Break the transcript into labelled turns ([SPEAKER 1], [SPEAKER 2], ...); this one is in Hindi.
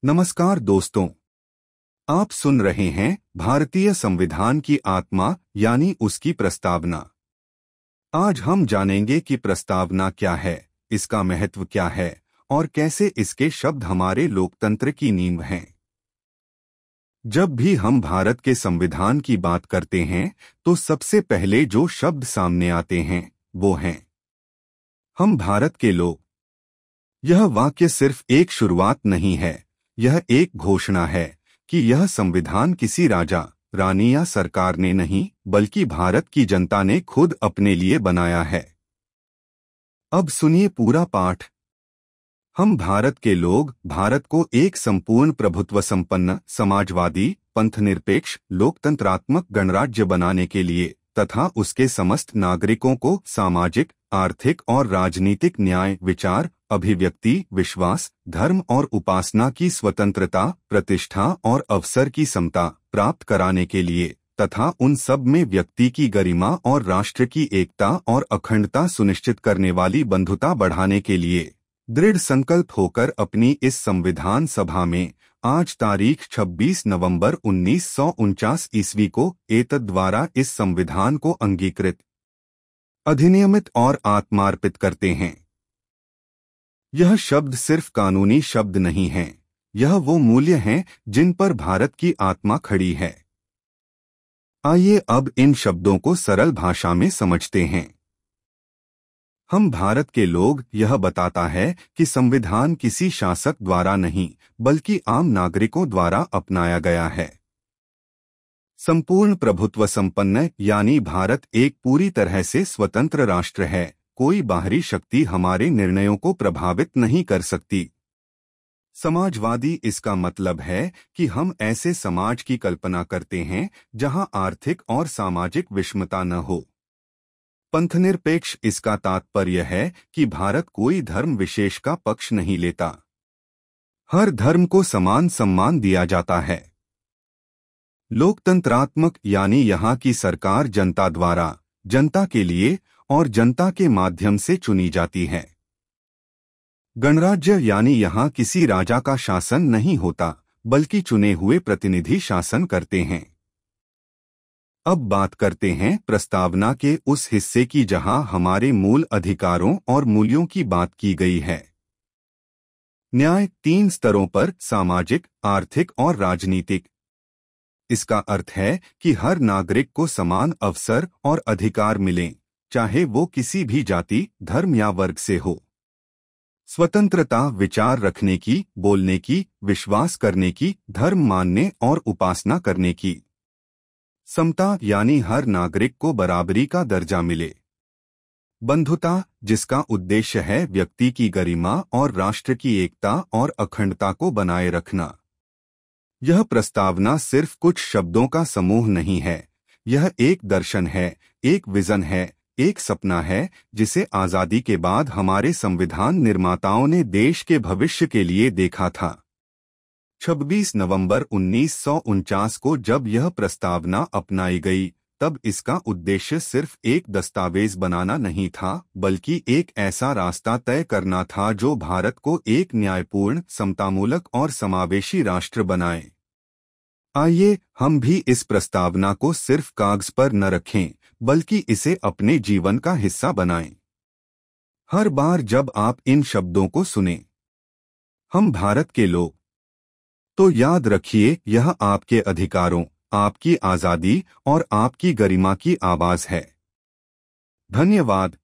[SPEAKER 1] नमस्कार दोस्तों, आप सुन रहे हैं भारतीय संविधान की आत्मा यानी उसकी प्रस्तावना। आज हम जानेंगे कि प्रस्तावना क्या है, इसका महत्व क्या है और कैसे इसके शब्द हमारे लोकतंत्र की नींव हैं। जब भी हम भारत के संविधान की बात करते हैं तो सबसे पहले जो शब्द सामने आते हैं वो हैं हम भारत के लोग। यह वाक्य सिर्फ एक शुरुआत नहीं है, यह एक घोषणा है कि यह संविधान किसी राजा, रानी या सरकार ने नहीं बल्कि भारत की जनता ने खुद अपने लिए बनाया है। अब सुनिए पूरा पाठ। हम भारत के लोग भारत को एक संपूर्ण प्रभुत्व संपन्न, समाजवादी, पंथनिरपेक्ष, लोकतंत्रात्मक गणराज्य बनाने के लिए तथा उसके समस्त नागरिकों को सामाजिक, आर्थिक और राजनीतिक न्याय, विचार, अभिव्यक्ति, विश्वास, धर्म और उपासना की स्वतंत्रता, प्रतिष्ठा और अवसर की समता प्राप्त कराने के लिए तथा उन सब में व्यक्ति की गरिमा और राष्ट्र की एकता और अखंडता सुनिश्चित करने वाली बंधुता बढ़ाने के लिए दृढ़ संकल्प होकर अपनी इस संविधान सभा में आज तारीख 26 नवंबर 1949 ईस्वी को एतद द्वारा इस संविधान को अंगीकृत, अधिनियमित और आत्मार्पित करते हैं। यह शब्द सिर्फ कानूनी शब्द नहीं है, यह वो मूल्य हैं जिन पर भारत की आत्मा खड़ी है। आइए अब इन शब्दों को सरल भाषा में समझते हैं। हम भारत के लोग यह बताता है कि संविधान किसी शासक द्वारा नहीं बल्कि आम नागरिकों द्वारा अपनाया गया है। संपूर्ण प्रभुत्व संपन्न यानी भारत एक पूरी तरह से स्वतंत्र राष्ट्र है, कोई बाहरी शक्ति हमारे निर्णयों को प्रभावित नहीं कर सकती। समाजवादी इसका मतलब है कि हम ऐसे समाज की कल्पना करते हैं जहां आर्थिक और सामाजिक विषमता न हो। पंथनिरपेक्ष इसका तात्पर्य है कि भारत कोई धर्म विशेष का पक्ष नहीं लेता, हर धर्म को समान सम्मान दिया जाता है। लोकतंत्रात्मक यानी यहाँ की सरकार जनता द्वारा, जनता के लिए और जनता के माध्यम से चुनी जाती है। गणराज्य यानी यहाँ किसी राजा का शासन नहीं होता बल्कि चुने हुए प्रतिनिधि शासन करते हैं। अब बात करते हैं प्रस्तावना के उस हिस्से की जहां हमारे मूल अधिकारों और मूल्यों की बात की गई है। न्याय 3 स्तरों पर, सामाजिक, आर्थिक और राजनीतिक। इसका अर्थ है कि हर नागरिक को समान अवसर और अधिकार मिलें, चाहे वो किसी भी जाति, धर्म या वर्ग से हो। स्वतंत्रता विचार रखने की, बोलने की, विश्वास करने की, धर्म मानने और उपासना करने की। समता यानी हर नागरिक को बराबरी का दर्जा मिले। बंधुता जिसका उद्देश्य है व्यक्ति की गरिमा और राष्ट्र की एकता और अखंडता को बनाए रखना। यह प्रस्तावना सिर्फ कुछ शब्दों का समूह नहीं है, यह एक दर्शन है, एक विजन है, एक सपना है जिसे आजादी के बाद हमारे संविधान निर्माताओं ने देश के भविष्य के लिए देखा था। 26 नवंबर 1949 को जब यह प्रस्तावना अपनाई गई तब इसका उद्देश्य सिर्फ एक दस्तावेज बनाना नहीं था बल्कि एक ऐसा रास्ता तय करना था जो भारत को एक न्यायपूर्ण, समतामूलक और समावेशी राष्ट्र बनाए। आइए हम भी इस प्रस्तावना को सिर्फ कागज पर न रखें बल्कि इसे अपने जीवन का हिस्सा बनाएं। हर बार जब आप इन शब्दों को सुनें, हम भारत के लोग, तो याद रखिए यह आपके अधिकारों, आपकी आजादी और आपकी गरिमा की आवाज है। धन्यवाद।